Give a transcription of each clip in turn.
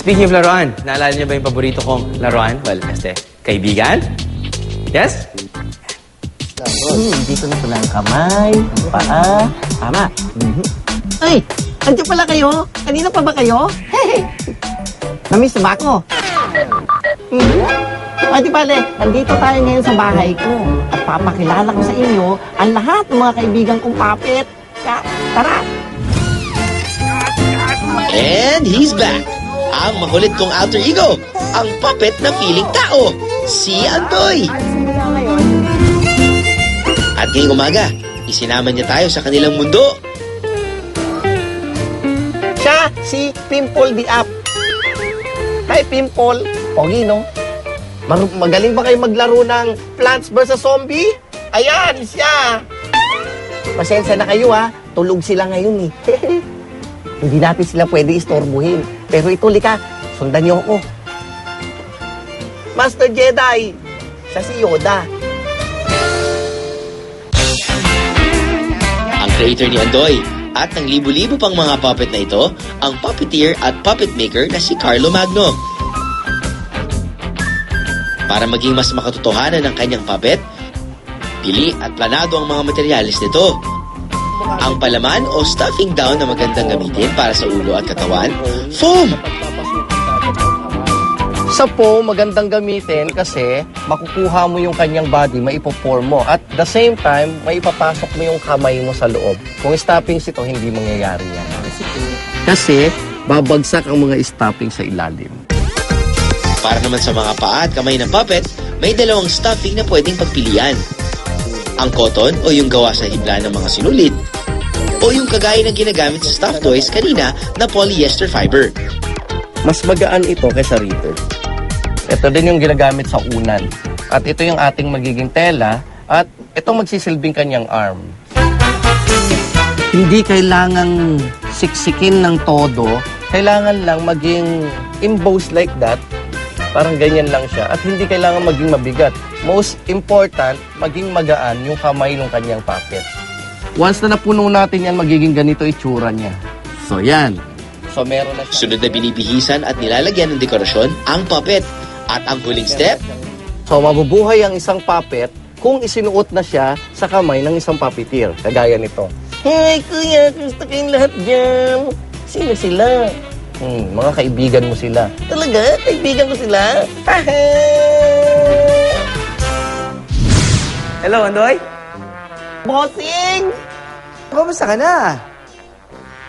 Speaking of laruan, naalala niyo ba yung paborito kong laruan? Well, kaibigan? Yes? Dito na pala ang kamay, paa, tama. Ay, andiyan pala kayo? Kanina pa ba kayo? Namiss na ba ako? Di bale, nandito tayo ngayon sa bahay ko at papakilala ko sa inyo ang lahat ng mga kaibigan kong puppet. Tara! And he's back! Ang makulit kong alter ego, ang puppet na feeling tao, si Andoy! At ngayong umaga, isinama niya tayo sa kanilang mundo. Siya, si Pimple the App. Hi, Pimple. Pogi, no? Magaling ba kayo maglaro ng Plants vs. Zombie? Ayan, siya. Pasensya na kayo, ha. Tulog sila ngayon, eh. Hindi natin sila pwede istorbuhin. Pero ito, lika, sundan niyo ako. Master Jedi. Siya si Yoda. Ang creator ni Andoy at ng libu-libo pang mga puppet na ito, ang puppeteer at puppet maker na si Carlo Magno. Para maging mas makatotohanan ng kanyang puppet, pili at planado ang mga materyales nito. Ang palaman o stuffing down na magandang gamitin para sa ulo at katawan, foam! Sa foam, magandang gamitin kasi makukuha mo yung kanyang body, maipoform mo. At the same time, maipapasok mo yung kamay mo sa loob. Kung stoppings ito, hindi mangyayari yan. Kasi babagsak ang mga stoppings sa ilalim. Para naman sa mga paa at kamay ng puppet, may dalawang stuffing na pwedeng pagpilian. Ang cotton o yung gawa sa hibla ng mga sinulit, o yung kagaya ng ginagamit sa stuffed toys kanina na polyester fiber. Mas magaan ito kaysa rito. Ito din yung ginagamit sa unan. At ito yung ating magiging tela at itong magsisilbing kanyang arm. Hindi kailangang siksikin ng todo. Kailangan lang maging embossed like that. Parang ganyan lang siya. At hindi kailangan maging mabigat. Most important, maging magaan yung kamay ng kanyang puppet. Once na napuno natin yan, magiging ganito itsura niya. So yan. So meron na siya. Sunod na binibihisan at nilalagyan ng dekorasyon ang puppet. At ang huling step, So mabubuhay ang isang puppet kung isinuot na siya sa kamay ng isang puppeteer. Kagaya nito. Hey kuya, gusto kayong lahat dyan. Sino sila? Mga kaibigan mo sila. Talaga? Kaibigan ko sila? Hello, Andoy? Bossing! Kumusta ka na?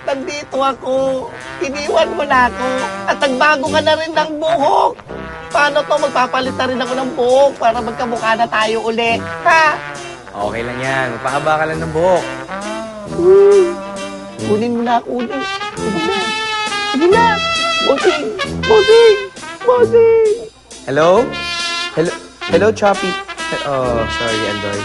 Nandito ako. Iniwan mo na ako. At nagbago ka na rin ng buhok. Paano to? Magpapalit na rin ako ng buhok para magkamukha na tayo uli. Ha? Okay lang yan. Magpahaba ka lang ng buhok. Kunin mo na ako ulit. Sige na. Sige na. Bossing! Bossing! Bossing! Hello? Hello? Hello, Choppy? Oh, sorry, Andoy.